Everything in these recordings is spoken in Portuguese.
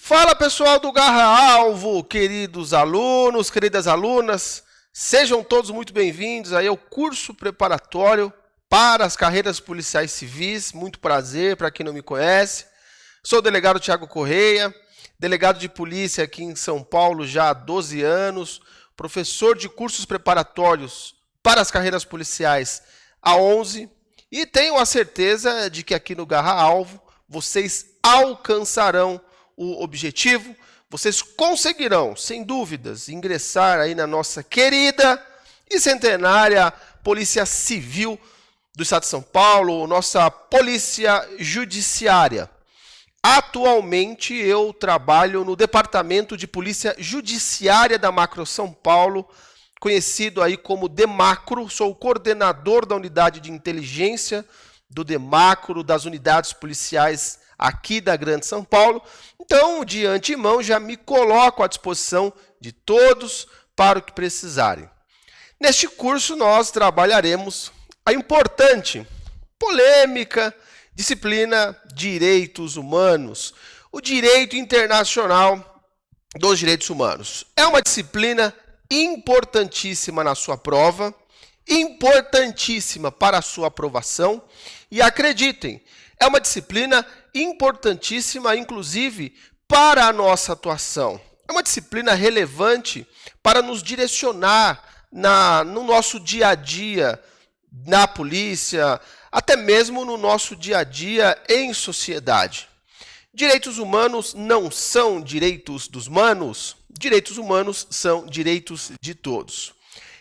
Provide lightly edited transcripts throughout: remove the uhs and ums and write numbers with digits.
Fala pessoal do Garra Alvo, queridos alunos, queridas alunas, sejam todos muito bem-vindos aí ao curso preparatório para as carreiras policiais civis. Muito prazer para quem não me conhece. Sou o delegado Thiago Correia, delegado de polícia aqui em São Paulo já há 12 anos, professor de cursos preparatórios para as carreiras policiais há 11 e tenho a certeza de que aqui no Garra Alvo vocês alcançarão o objetivo, vocês conseguirão, sem dúvidas, ingressar aí na nossa querida e centenária Polícia Civil do Estado de São Paulo, nossa Polícia Judiciária. Atualmente eu trabalho no Departamento de Polícia Judiciária da Macro São Paulo, conhecido aí como DEMACRO, sou o coordenador da unidade de inteligência do DEMACRO, das unidades policiais aqui da Grande São Paulo. Então, de antemão, já me coloco à disposição de todos para o que precisarem. Neste curso, nós trabalharemos a importante, polêmica, disciplina Direitos Humanos, o direito internacional dos direitos humanos. É uma disciplina importantíssima na sua prova, importantíssima para a sua aprovação e, acreditem, é uma disciplina importantíssima, inclusive, para a nossa atuação. É uma disciplina relevante para nos direcionar no nosso dia a dia, na polícia, até mesmo no nosso dia a dia em sociedade. Direitos humanos não são direitos dos manos, direitos humanos são direitos de todos.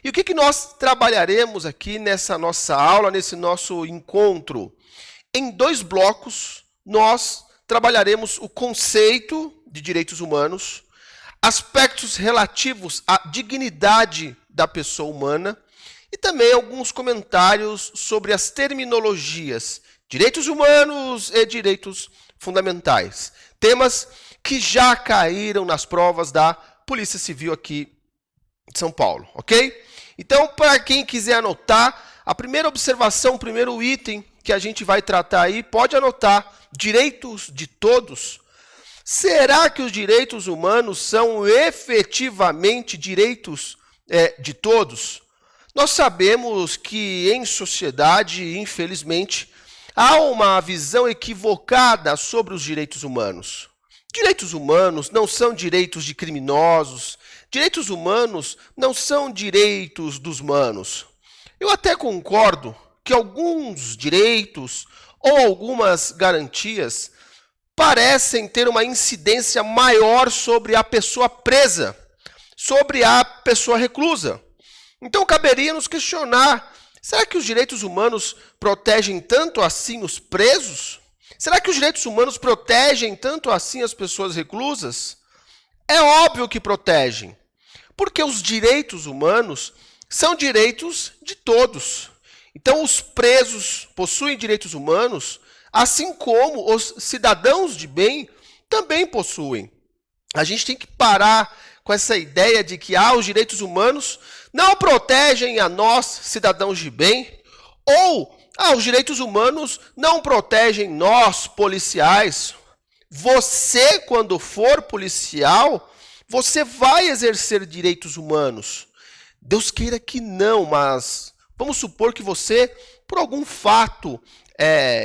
E o que nós trabalharemos aqui nessa nossa aula, nesse nosso encontro? Em 2 blocos, nós trabalharemos o conceito de direitos humanos, aspectos relativos à dignidade da pessoa humana e também alguns comentários sobre as terminologias direitos humanos e direitos fundamentais. Temas que já caíram nas provas da Polícia Civil aqui de São Paulo, ok? Então, para quem quiser anotar, a primeira observação, o primeiro item que a gente vai tratar aí, pode anotar, direitos de todos. Será que os direitos humanos são efetivamente direitos de todos? Nós sabemos que em sociedade, infelizmente, há uma visão equivocada sobre os direitos humanos. Direitos humanos não são direitos de criminosos, direitos humanos não são direitos dos manos. Eu até concordo que alguns direitos ou algumas garantias parecem ter uma incidência maior sobre a pessoa presa, sobre a pessoa reclusa. Então, caberia nos questionar, será que os direitos humanos protegem tanto assim os presos? Será que os direitos humanos protegem tanto assim as pessoas reclusas? É óbvio que protegem, porque os direitos humanos são direitos de todos. Então, os presos possuem direitos humanos, assim como os cidadãos de bem também possuem. A gente tem que parar com essa ideia de que os direitos humanos não protegem a nós, cidadãos de bem, ou os direitos humanos não protegem nós, policiais. Você, quando for policial, você vai exercer direitos humanos. Deus queira que não, mas vamos supor que você, por algum fato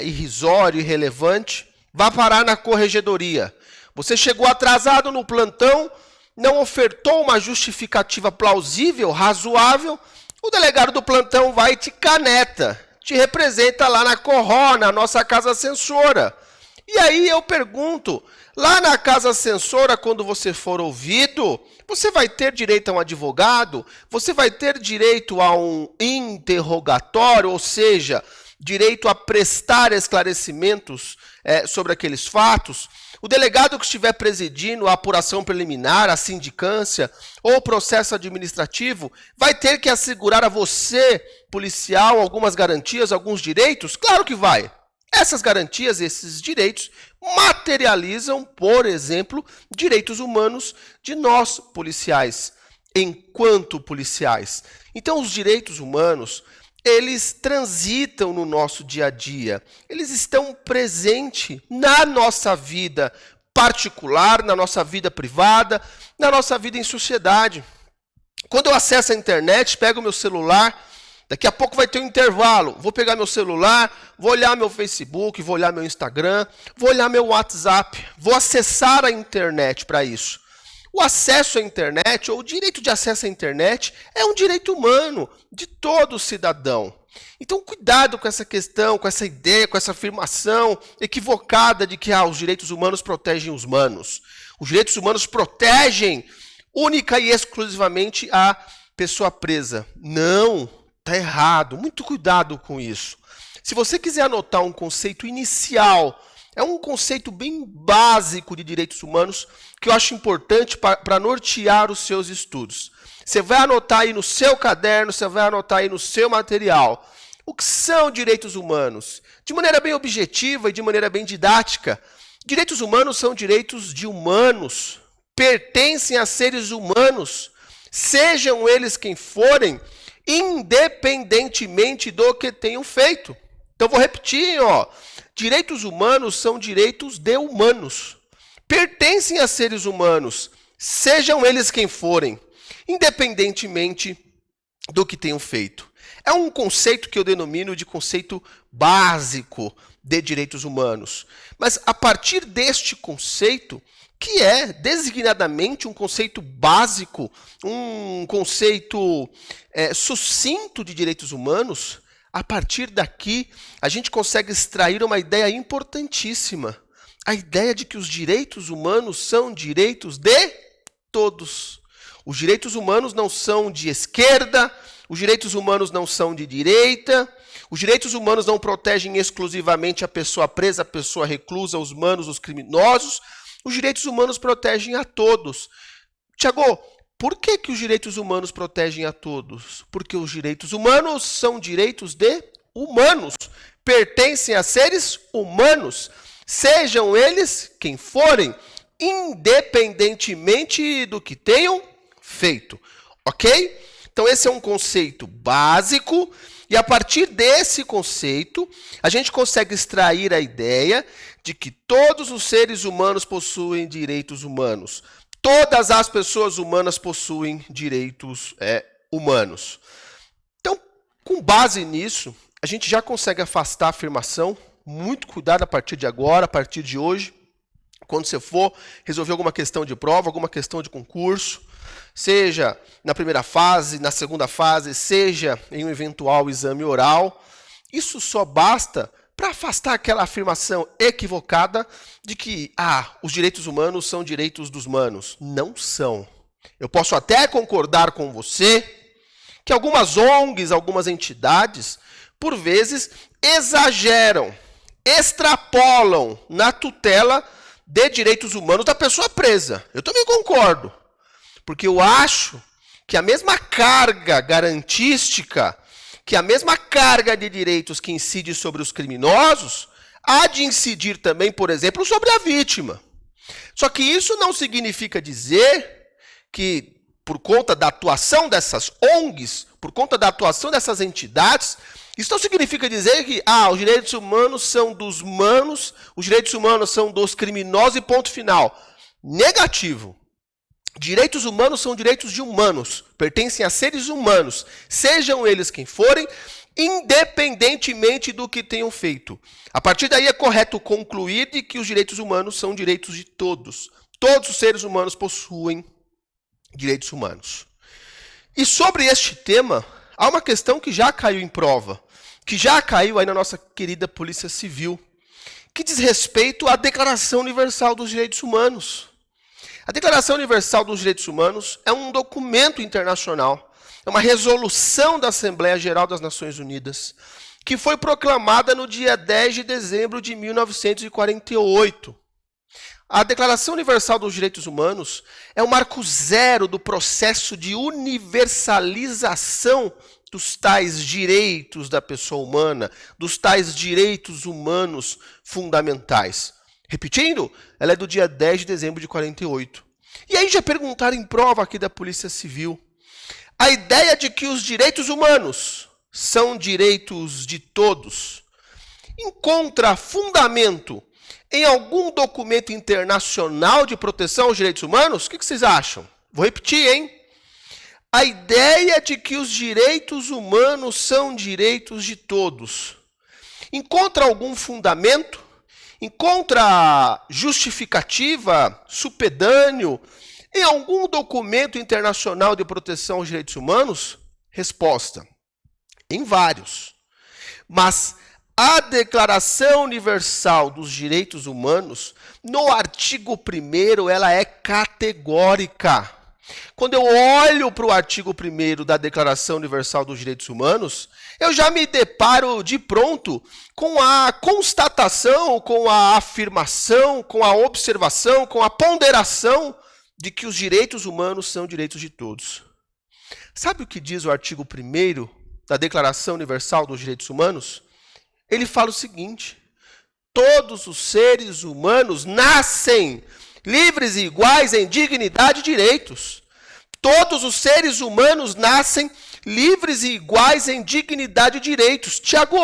irrisório, irrelevante, vá parar na corregedoria. Você chegou atrasado no plantão, não ofertou uma justificativa plausível, razoável, o delegado do plantão vai e te caneta, te representa lá na Corró, na nossa casa censora. E aí eu pergunto, lá na casa censora, quando você for ouvido, você vai ter direito a um advogado? Você vai ter direito a um interrogatório, ou seja, direito a prestar esclarecimentos sobre aqueles fatos? O delegado que estiver presidindo a apuração preliminar, a sindicância ou o processo administrativo vai ter que assegurar a você, policial, algumas garantias, alguns direitos? Claro que vai. Essas garantias, esses direitos, materializam, por exemplo, direitos humanos de nós, policiais, enquanto policiais. Então, os direitos humanos, eles transitam no nosso dia a dia, eles estão presentes na nossa vida particular, na nossa vida privada, na nossa vida em sociedade. Quando eu acesso a internet, pego o meu celular, daqui a pouco vai ter um intervalo. Vou pegar meu celular, vou olhar meu Facebook, vou olhar meu Instagram, vou olhar meu WhatsApp, vou acessar a internet para isso. O acesso à internet, ou o direito de acesso à internet, é um direito humano de todo cidadão. Então, cuidado com essa questão, com essa ideia, com essa afirmação equivocada de que os direitos humanos protegem os humanos. Os direitos humanos protegem única e exclusivamente a pessoa presa. Não, está errado. Muito cuidado com isso. Se você quiser anotar um conceito inicial, é um conceito bem básico de direitos humanos que eu acho importante para nortear os seus estudos. Você vai anotar aí no seu caderno, você vai anotar aí no seu material. O que são direitos humanos? De maneira bem objetiva e de maneira bem didática, direitos humanos são direitos de humanos, pertencem a seres humanos, sejam eles quem forem, independentemente do que tenham feito. Então, vou repetir, direitos humanos são direitos de humanos, pertencem a seres humanos, sejam eles quem forem, independentemente do que tenham feito. É um conceito que eu denomino de conceito básico de direitos humanos. Mas a partir deste conceito, que é designadamente um conceito básico, um conceito sucinto de direitos humanos, a partir daqui a gente consegue extrair uma ideia importantíssima. A ideia de que os direitos humanos são direitos de todos. Os direitos humanos não são de esquerda, os direitos humanos não são de direita, os direitos humanos não protegem exclusivamente a pessoa presa, a pessoa reclusa, os manos, os criminosos. Os direitos humanos protegem a todos. Tiago, por que os direitos humanos protegem a todos? Porque os direitos humanos são direitos de humanos, pertencem a seres humanos, sejam eles quem forem, independentemente do que tenham feito, ok? Então esse é um conceito básico e a partir desse conceito a gente consegue extrair a ideia de que todos os seres humanos possuem direitos humanos. Todas as pessoas humanas possuem direitos humanos. Então, com base nisso, a gente já consegue afastar a afirmação. Muito cuidado a partir de agora, a partir de hoje, quando você for resolver alguma questão de prova, alguma questão de concurso, seja na primeira fase, na segunda fase, seja em um eventual exame oral. Isso só basta para afastar aquela afirmação equivocada de que os direitos humanos são direitos dos humanos. Não são. Eu posso até concordar com você que algumas ONGs, algumas entidades, por vezes, exageram, extrapolam na tutela de direitos humanos da pessoa presa. Eu também concordo. Porque eu acho que a mesma carga garantística, que a mesma carga de direitos que incide sobre os criminosos, há de incidir também, por exemplo, sobre a vítima. Só que isso não significa dizer que, por conta da atuação dessas ONGs, por conta da atuação dessas entidades, isso não significa dizer que os direitos humanos são dos humanos, os direitos humanos são dos criminosos e ponto final. Negativo. Direitos humanos são direitos de humanos, pertencem a seres humanos, sejam eles quem forem, independentemente do que tenham feito. A partir daí é correto concluir de que os direitos humanos são direitos de todos. Todos os seres humanos possuem direitos humanos. E sobre este tema, há uma questão que já caiu em prova, que já caiu aí na nossa querida Polícia Civil, que diz respeito à Declaração Universal dos Direitos Humanos. A Declaração Universal dos Direitos Humanos é um documento internacional, é uma resolução da Assembleia Geral das Nações Unidas, que foi proclamada no dia 10 de dezembro de 1948. A Declaração Universal dos Direitos Humanos é o marco zero do processo de universalização dos tais direitos da pessoa humana, dos tais direitos humanos fundamentais. Repetindo, ela é do dia 10 de dezembro de 48. E aí já perguntaram em prova aqui da Polícia Civil, a ideia de que os direitos humanos são direitos de todos encontra fundamento em algum documento internacional de proteção aos direitos humanos? O que vocês acham? Vou repetir, hein? A ideia de que os direitos humanos são direitos de todos. Encontra algum fundamento? Encontra justificativa, supedâneo, em algum documento internacional de proteção aos direitos humanos? Resposta: em vários. Mas a Declaração Universal dos Direitos Humanos, no artigo 1º, ela é categórica. Quando eu olho para o artigo 1º da Declaração Universal dos Direitos Humanos, eu já me deparo de pronto com a constatação, com a afirmação, com a observação, com a ponderação de que os direitos humanos são direitos de todos. Sabe o que diz o artigo 1º da Declaração Universal dos Direitos Humanos? Ele fala o seguinte: todos os seres humanos nascem livres e iguais em dignidade e direitos. Todos os seres humanos nascem livres e iguais em dignidade e direitos. Tiago,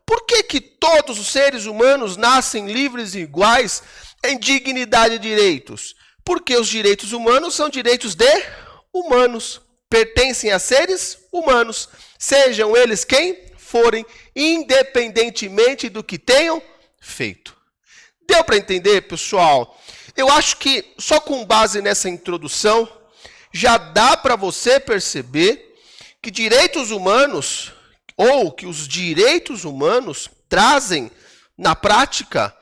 por que todos os seres humanos nascem livres e iguais em dignidade e direitos? Porque os direitos humanos são direitos de humanos, pertencem a seres humanos, sejam eles quem forem, independentemente do que tenham feito. Deu para entender, pessoal? Eu acho que só com base nessa introdução já dá para você perceber que direitos humanos, ou que os direitos humanos trazem na prática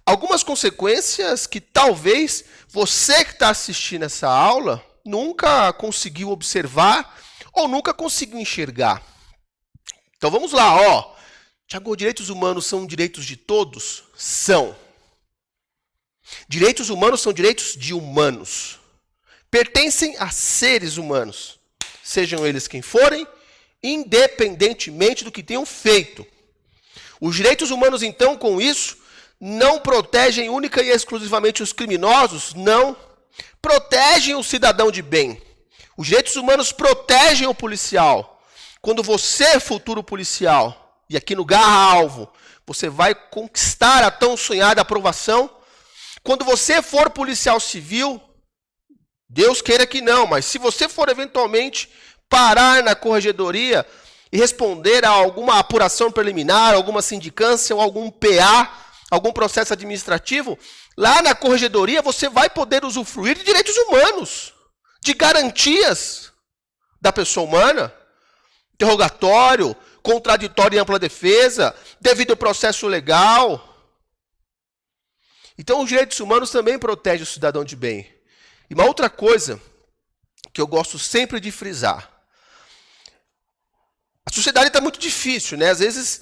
algumas consequências que talvez você que está assistindo essa aula nunca conseguiu observar ou nunca conseguiu enxergar. Então vamos lá, ó. Tiago, direitos humanos são direitos de todos? São. Direitos humanos são direitos de humanos. Pertencem a seres humanos, sejam eles quem forem, independentemente do que tenham feito. Os direitos humanos, então, com isso, não protegem única e exclusivamente os criminosos, não. Protegem o cidadão de bem. Os direitos humanos protegem o policial. Quando você, futuro policial, e aqui no Garra-Alvo, você vai conquistar a tão sonhada aprovação. Quando você for policial civil, Deus queira que não, mas se você for eventualmente parar na corregedoria e responder a alguma apuração preliminar, alguma sindicância ou algum PA, algum processo administrativo, lá na corregedoria você vai poder usufruir de direitos humanos, de garantias da pessoa humana, interrogatório, contraditório e ampla defesa, devido processo legal. Então, os direitos humanos também protegem o cidadão de bem. E uma outra coisa que eu gosto sempre de frisar. A sociedade está muito difícil, né? Às vezes,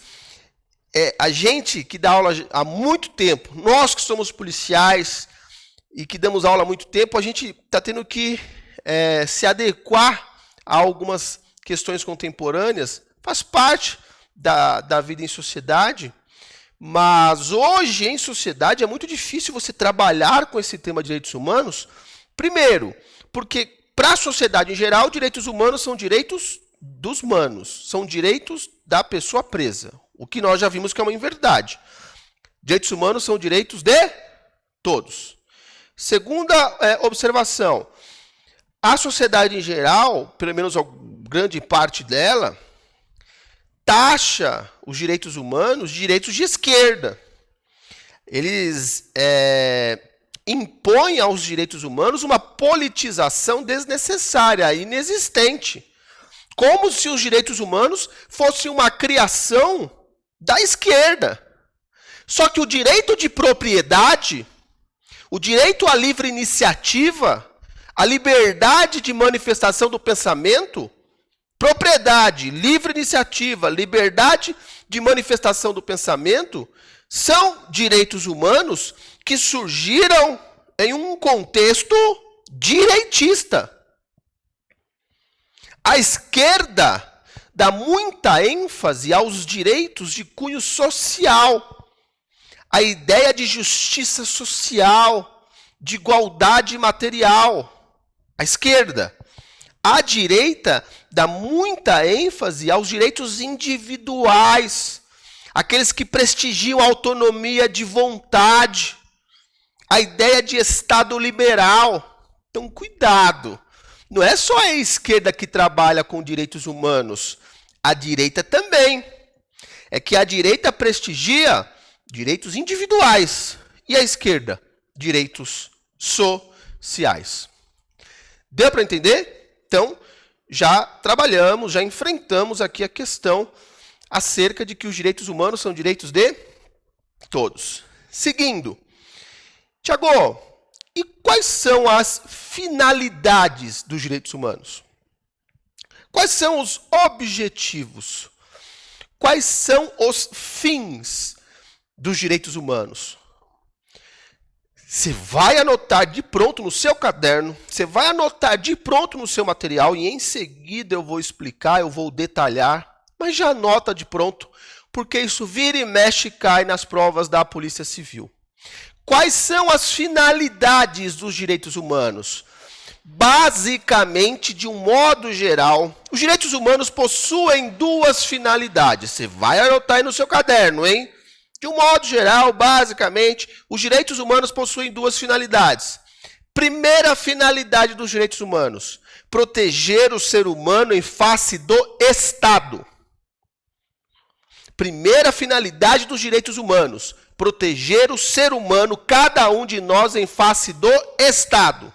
a gente que dá aula há muito tempo, nós que somos policiais e que damos aula há muito tempo, a gente está tendo que se adequar a algumas questões contemporâneas. Faz parte da vida em sociedade. Mas hoje, em sociedade, é muito difícil você trabalhar com esse tema de direitos humanos. Primeiro, porque para a sociedade em geral, direitos humanos são direitos dos manos, são direitos da pessoa presa. O que nós já vimos que é uma inverdade. Direitos humanos são direitos de todos. Segunda observação, a sociedade em geral, pelo menos a grande parte dela, taxa os direitos humanos de direitos de esquerda. Eles impõem aos direitos humanos uma politização desnecessária, inexistente. Como se os direitos humanos fossem uma criação da esquerda. Só que o direito de propriedade, o direito à livre iniciativa, a liberdade de manifestação do pensamento, propriedade, livre iniciativa, liberdade de manifestação do pensamento são direitos humanos que surgiram em um contexto direitista. A esquerda dá muita ênfase aos direitos de cunho social, a ideia de justiça social, de igualdade material. A esquerda. A direita dá muita ênfase aos direitos individuais, aqueles que prestigiam a autonomia de vontade, a ideia de Estado liberal. Então, cuidado. Não é só a esquerda que trabalha com direitos humanos, a direita também. É que a direita prestigia direitos individuais e a esquerda, direitos sociais. Deu para entender? Então, já trabalhamos, já enfrentamos aqui a questão acerca de que os direitos humanos são direitos de todos. Seguindo, Tiago, e quais são as finalidades dos direitos humanos? Quais são os objetivos? Quais são os fins dos direitos humanos? Você vai anotar de pronto no seu caderno, você vai anotar de pronto no seu material e em seguida eu vou explicar, eu vou detalhar, mas já anota de pronto, porque isso vira e mexe e cai nas provas da Polícia Civil. Quais são as finalidades dos direitos humanos? Basicamente, de um modo geral, os direitos humanos possuem duas finalidades. Você vai anotar aí no seu caderno, hein? De um modo geral, basicamente, os direitos humanos possuem duas finalidades. Primeira finalidade dos direitos humanos: proteger o ser humano em face do Estado. Primeira finalidade dos direitos humanos: proteger o ser humano, cada um de nós, em face do Estado.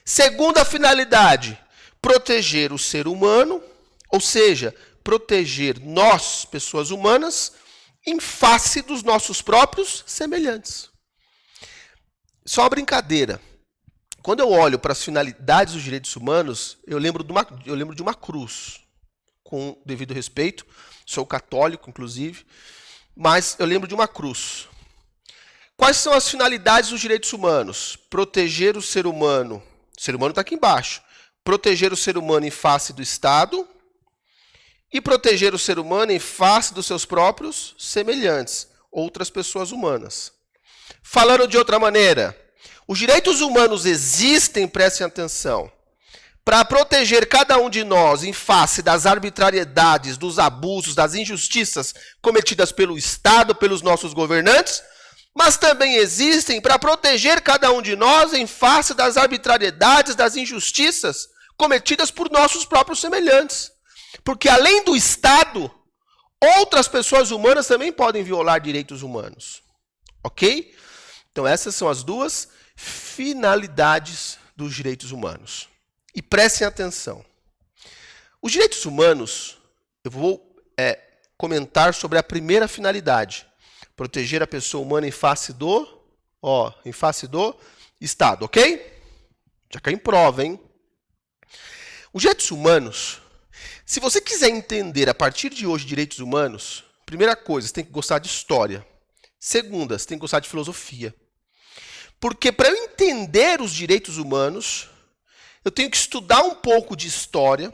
Segunda finalidade: proteger o ser humano, ou seja, proteger nós, pessoas humanas, em face dos nossos próprios semelhantes. Só uma brincadeira. Quando eu olho para as finalidades dos direitos humanos, eu lembro de uma cruz, com devido respeito. Sou católico, inclusive, mas eu lembro de uma cruz. Quais são as finalidades dos direitos humanos? Proteger o ser humano. O ser humano está aqui embaixo. Proteger o ser humano em face do Estado e proteger o ser humano em face dos seus próprios semelhantes, outras pessoas humanas. Falando de outra maneira, os direitos humanos existem, prestem atenção, para proteger cada um de nós em face das arbitrariedades, dos abusos, das injustiças cometidas pelo Estado, pelos nossos governantes, mas também existem para proteger cada um de nós em face das arbitrariedades, das injustiças cometidas por nossos próprios semelhantes. Porque além do Estado, outras pessoas humanas também podem violar direitos humanos. Ok? Então essas são as duas finalidades dos direitos humanos. E prestem atenção. Os direitos humanos, eu vou comentar sobre a primeira finalidade. Proteger a pessoa humana em face do Estado, ok? Já cai em prova, hein? Os direitos humanos, se você quiser entender a partir de hoje direitos humanos, primeira coisa, você tem que gostar de história. Segunda, você tem que gostar de filosofia. Porque para eu entender os direitos humanos, eu tenho que estudar um pouco de história,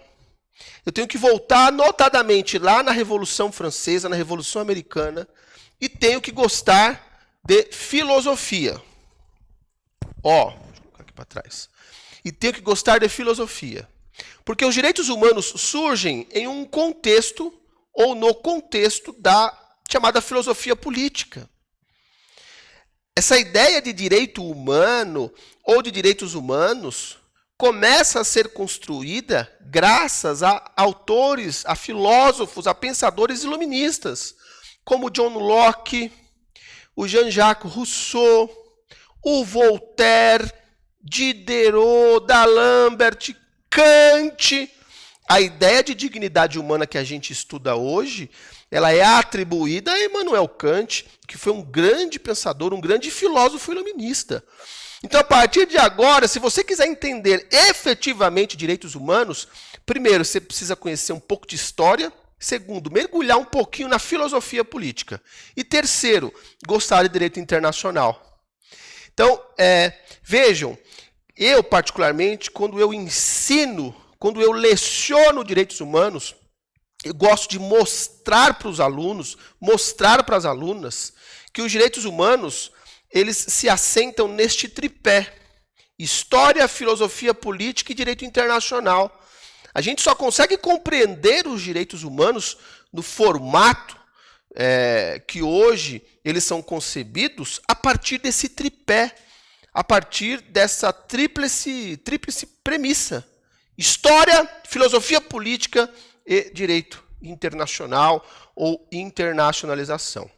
eu tenho que voltar notadamente lá na Revolução Francesa, na Revolução Americana, e tenho que gostar de filosofia. Deixa eu colocar aqui para trás. E tenho que gostar de filosofia. Porque os direitos humanos surgem em um contexto, ou no contexto da chamada filosofia política. Essa ideia de direito humano, ou de direitos humanos, começa a ser construída graças a autores, a filósofos, a pensadores iluministas, como John Locke, o Jean-Jacques Rousseau, o Voltaire, Diderot, D'Alembert, Kant. A ideia de dignidade humana que a gente estuda hoje, ela é atribuída a Immanuel Kant, que foi um grande pensador, um grande filósofo iluminista. Então, a partir de agora, se você quiser entender efetivamente direitos humanos, primeiro, você precisa conhecer um pouco de história. Segundo, mergulhar um pouquinho na filosofia política. E terceiro, gostar de direito internacional. Então, vejam, eu particularmente, quando eu ensino, quando eu leciono direitos humanos, eu gosto de mostrar para os alunos, mostrar para as alunas, que os direitos humanos, eles se assentam neste tripé: história, filosofia política e direito internacional. A gente só consegue compreender os direitos humanos no formato que hoje eles são concebidos a partir desse tripé, a partir dessa tríplice premissa: história, filosofia política e direito internacional ou internacionalização.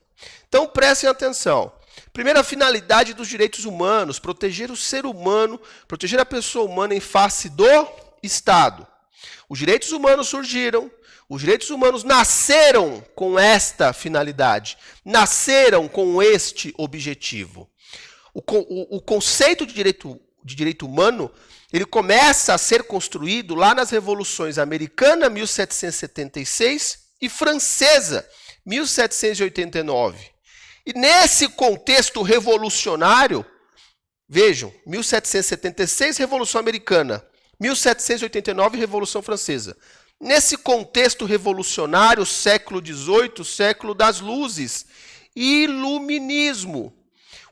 Então prestem atenção. Primeira finalidade dos direitos humanos: proteger o ser humano, proteger a pessoa humana em face do Estado. Os direitos humanos surgiram, os direitos humanos nasceram com esta finalidade, nasceram com este objetivo. O conceito de direito humano, ele começa a ser construído lá nas revoluções americana, 1776, e francesa, 1789. E nesse contexto revolucionário, vejam, 1776, Revolução Americana, 1789, Revolução Francesa. Nesse contexto revolucionário, século XVIII, século das luzes, iluminismo.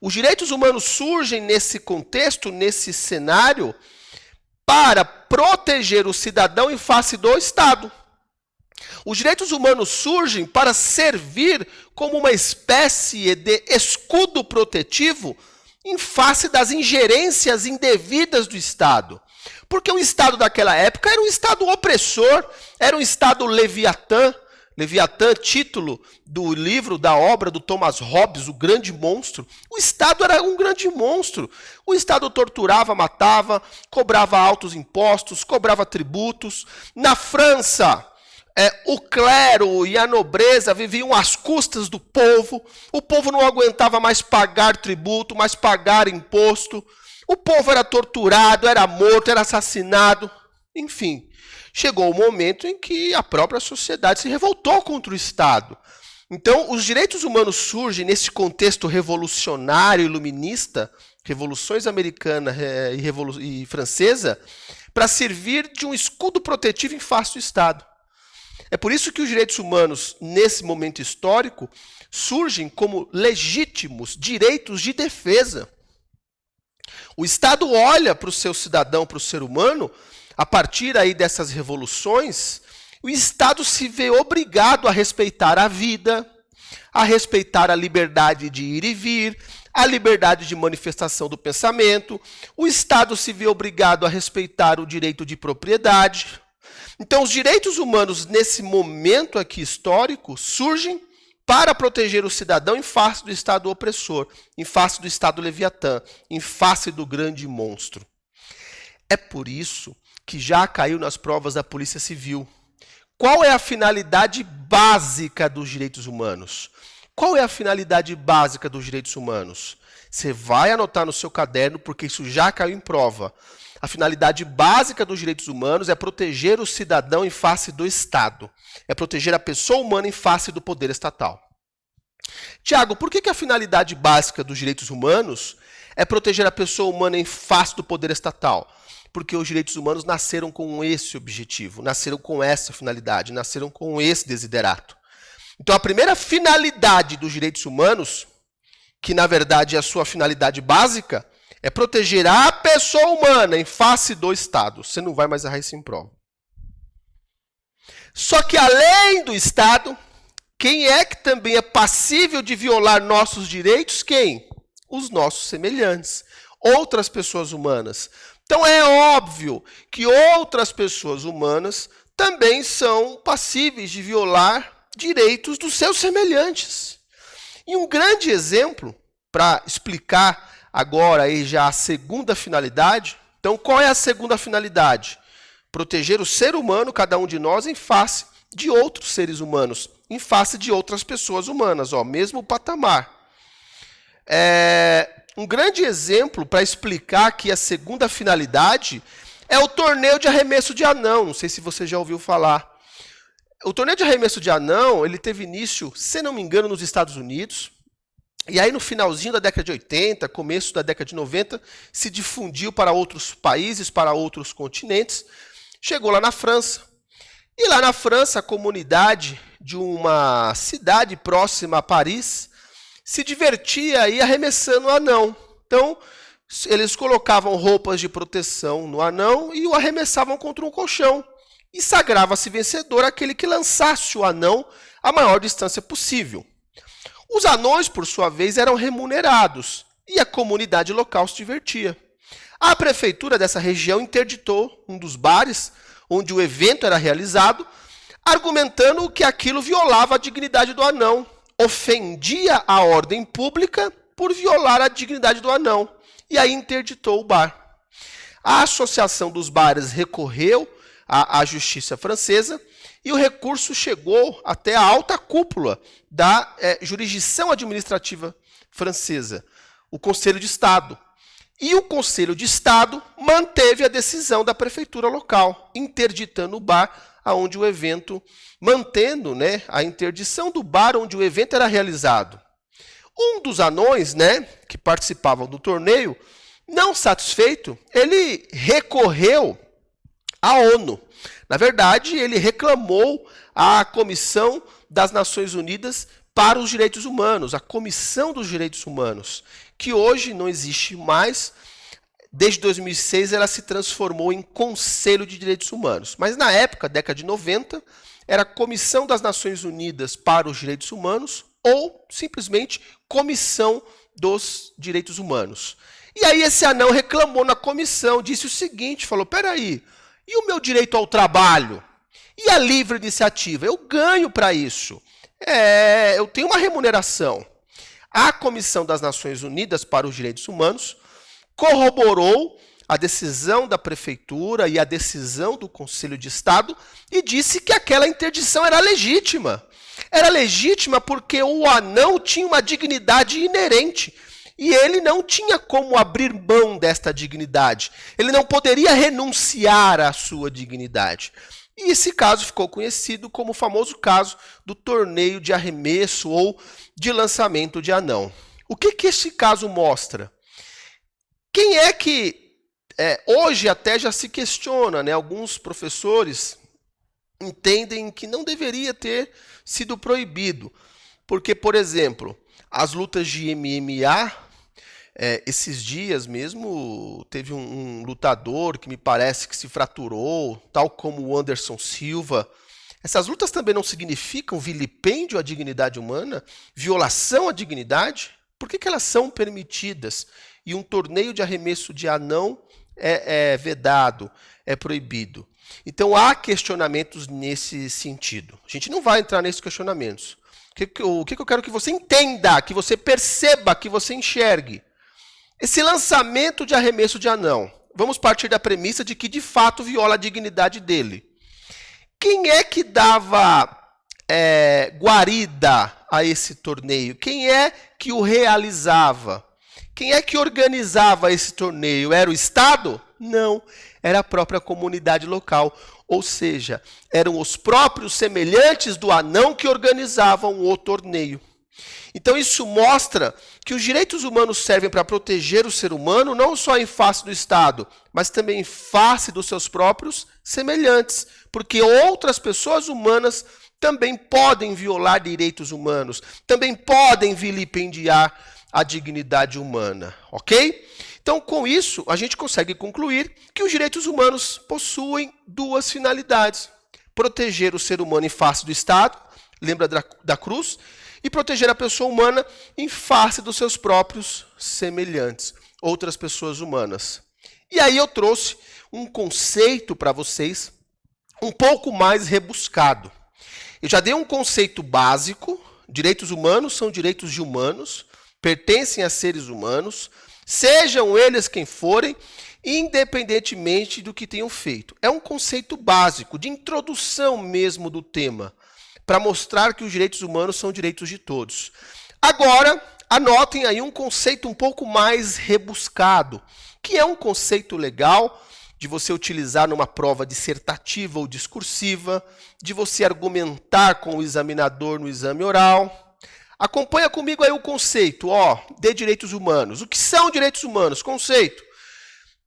Os direitos humanos surgem nesse contexto, nesse cenário, para proteger o cidadão em face do Estado. Os direitos humanos surgem para servir como uma espécie de escudo protetivo em face das ingerências indevidas do Estado. Porque o Estado daquela época era um Estado opressor, era um Estado leviatã. Leviatã, título do livro, da obra do Thomas Hobbes, O Grande Monstro. O Estado era um grande monstro. O Estado torturava, matava, cobrava altos impostos, cobrava tributos. Na França, o clero e a nobreza viviam às custas do povo. O povo não aguentava mais pagar tributo, mais pagar imposto. O povo era torturado, era morto, era assassinado. Enfim, chegou o momento em que a própria sociedade se revoltou contra o Estado. Então, os direitos humanos surgem nesse contexto revolucionário iluminista, revoluções americana e francesa, para servir de um escudo protetivo em face do Estado. É por isso que os direitos humanos, nesse momento histórico, surgem como legítimos direitos de defesa. O Estado olha para o seu cidadão, para o ser humano, a partir aí dessas revoluções, o Estado se vê obrigado a respeitar a vida, a respeitar a liberdade de ir e vir, a liberdade de manifestação do pensamento. O Estado se vê obrigado a respeitar o direito de propriedade. Então, os direitos humanos, nesse momento aqui histórico, surgem para proteger o cidadão em face do Estado opressor, em face do Estado leviatã, em face do grande monstro. É por isso que já caiu nas provas da Polícia Civil. Qual é a finalidade básica dos direitos humanos? Qual é a finalidade básica dos direitos humanos? Você vai anotar no seu caderno, porque isso já caiu em prova. A finalidade básica dos direitos humanos é proteger o cidadão em face do Estado. É proteger a pessoa humana em face do poder estatal. Tiago, por que a finalidade básica dos direitos humanos é proteger a pessoa humana em face do poder estatal? Porque os direitos humanos nasceram com esse objetivo, nasceram com essa finalidade, nasceram com esse desiderato. Então, a primeira finalidade dos direitos humanos, que na verdade é a sua finalidade básica, é proteger a pessoa humana em face do Estado. Você não vai mais errar isso em prova. Só que além do Estado, quem é que também é passível de violar nossos direitos? Quem? Os nossos semelhantes, outras pessoas humanas. Então é óbvio que outras pessoas humanas também são passíveis de violar direitos dos seus semelhantes. E um grande exemplo para explicar agora aí já a segunda finalidade. Então, qual é a segunda finalidade? Proteger o ser humano, cada um de nós, em face de outros seres humanos, em face de outras pessoas humanas, mesmo patamar. Um grande exemplo para explicar que a segunda finalidade é o torneio de arremesso de anão. Não sei se você já ouviu falar. O torneio de arremesso de anão, ele teve início, se não me engano, nos Estados Unidos. E aí, no finalzinho da década de 80, começo da década de 90, se difundiu para outros países, para outros continentes. Chegou lá na França. E lá na França, a comunidade de uma cidade próxima a Paris se divertia aí arremessando o anão. Então, eles colocavam roupas de proteção no anão e o arremessavam contra um colchão. e sagrava-se vencedor aquele que lançasse o anão a maior distância possível. Os anões, por sua vez, eram remunerados e a comunidade local se divertia. A prefeitura dessa região interditou um dos bares onde o evento era realizado, argumentando que aquilo violava a dignidade do anão, ofendia a ordem pública por violar a dignidade do anão, e aí interditou o bar. A Associação dos Bares recorreu à justiça francesa e o recurso chegou até a alta cúpula da jurisdição administrativa francesa, o Conselho de Estado. E o Conselho de Estado manteve a decisão da prefeitura local, interditando o bar onde o evento, mantendo, né, a interdição do bar onde o evento era realizado. Um dos anões, né, que participavam do torneio, não satisfeito, ele recorreu à ONU. Na verdade, ele reclamou à Comissão das Nações Unidas para os Direitos Humanos, a Comissão dos Direitos Humanos, que hoje não existe mais. Desde 2006, ela se transformou em Conselho de Direitos Humanos. Mas na época, década de 90, era Comissão das Nações Unidas para os Direitos Humanos ou simplesmente Comissão dos Direitos Humanos. E aí esse anão reclamou na comissão, disse o seguinte, falou, peraí, e o meu direito ao trabalho? E a livre iniciativa? Eu ganho para isso. Eu tenho uma remuneração. A Comissão das Nações Unidas para os Direitos Humanos corroborou a decisão da prefeitura e a decisão do Conselho de Estado e disse que aquela interdição era legítima. Era legítima porque o anão tinha uma dignidade inerente e ele não tinha como abrir mão desta dignidade. Ele não poderia renunciar à sua dignidade. E esse caso ficou conhecido como o famoso caso do torneio de arremesso ou de lançamento de anão. O que esse caso mostra? Quem é que hoje até já se questiona, né? Alguns professores entendem que não deveria ter sido proibido. Porque, por exemplo, as lutas de MMA, esses dias mesmo, teve um lutador que me parece que se fraturou, tal como o Anderson Silva. Essas lutas também não significam vilipêndio à dignidade humana, violação à dignidade? Por que elas são permitidas? E um torneio de arremesso de anão é vedado, é proibido. Então há questionamentos nesse sentido. A gente não vai entrar nesses questionamentos. O que eu quero que você entenda, que você perceba, que você enxergue? Esse lançamento de arremesso de anão, vamos partir da premissa de que de fato viola a dignidade dele. Quem é que dava guarida a esse torneio? Quem é que o realizava? Quem é que organizava esse torneio? Era o Estado? Não, era a própria comunidade local. Ou seja, eram os próprios semelhantes do anão que organizavam o torneio. Então isso mostra que os direitos humanos servem para proteger o ser humano, não só em face do Estado, mas também em face dos seus próprios semelhantes. Porque outras pessoas humanas também podem violar direitos humanos, também podem vilipendiar a dignidade humana, ok? Então, com isso, a gente consegue concluir que os direitos humanos possuem duas finalidades. Proteger o ser humano em face do Estado, lembra da cruz? E proteger a pessoa humana em face dos seus próprios semelhantes, outras pessoas humanas. E aí eu trouxe um conceito para vocês um pouco mais rebuscado. Eu já dei um conceito básico, direitos humanos são direitos de humanos, pertencem a seres humanos, sejam eles quem forem, independentemente do que tenham feito. É um conceito básico, de introdução mesmo do tema, para mostrar que os direitos humanos são direitos de todos. Agora, anotem aí um conceito um pouco mais rebuscado, que é um conceito legal de você utilizar numa prova dissertativa ou discursiva, de você argumentar com o examinador no exame oral. Acompanha comigo aí o conceito de direitos humanos. O que são direitos humanos? Conceito.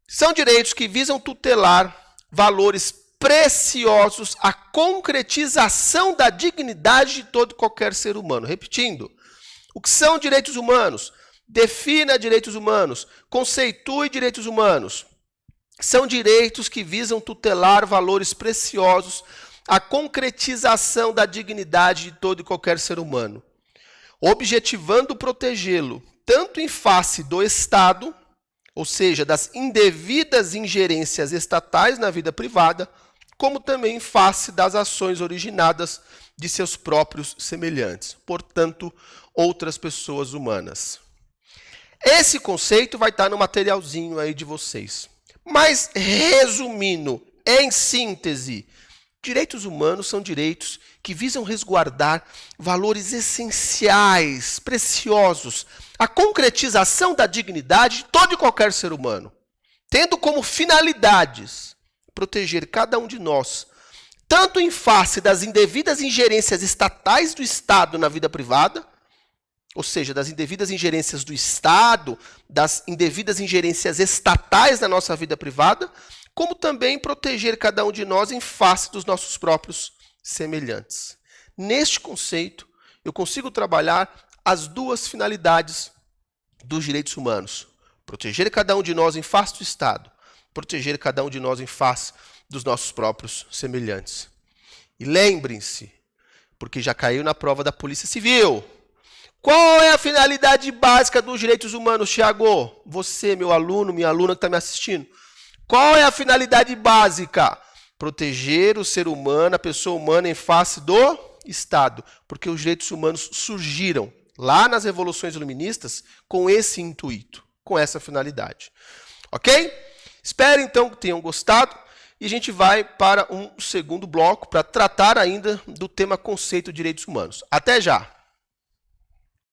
São direitos que visam tutelar valores preciosos à concretização da dignidade de todo e qualquer ser humano. Repetindo, o que são direitos humanos? Defina direitos humanos. Conceitue direitos humanos. são direitos que visam tutelar valores preciosos, a concretização da dignidade de todo e qualquer ser humano, objetivando protegê-lo tanto em face do Estado, ou seja, das indevidas ingerências estatais na vida privada, como também em face das ações originadas de seus próprios semelhantes, portanto, outras pessoas humanas. Esse conceito vai estar no materialzinho aí de vocês. Mas, resumindo, em síntese, direitos humanos são direitos que visam resguardar valores essenciais, preciosos, a concretização da dignidade de todo e qualquer ser humano, tendo como finalidades proteger cada um de nós, tanto em face das indevidas ingerências estatais do Estado na vida privada, ou seja, das indevidas ingerências do Estado, das indevidas ingerências estatais na nossa vida privada, como também proteger cada um de nós em face dos nossos próprios semelhantes. Neste conceito, eu consigo trabalhar as duas finalidades dos direitos humanos. Proteger cada um de nós em face do Estado, proteger cada um de nós em face dos nossos próprios semelhantes. E lembrem-se, porque já caiu na prova da Polícia Civil, qual é a finalidade básica dos direitos humanos, Thiago? Você, meu aluno, minha aluna que está me assistindo. Qual é a finalidade básica? Proteger o ser humano, a pessoa humana em face do Estado. Porque os direitos humanos surgiram lá nas revoluções iluministas com esse intuito, com essa finalidade. Ok? Espero então que tenham gostado e a gente vai para um segundo bloco para tratar ainda do tema conceito de direitos humanos. Até já!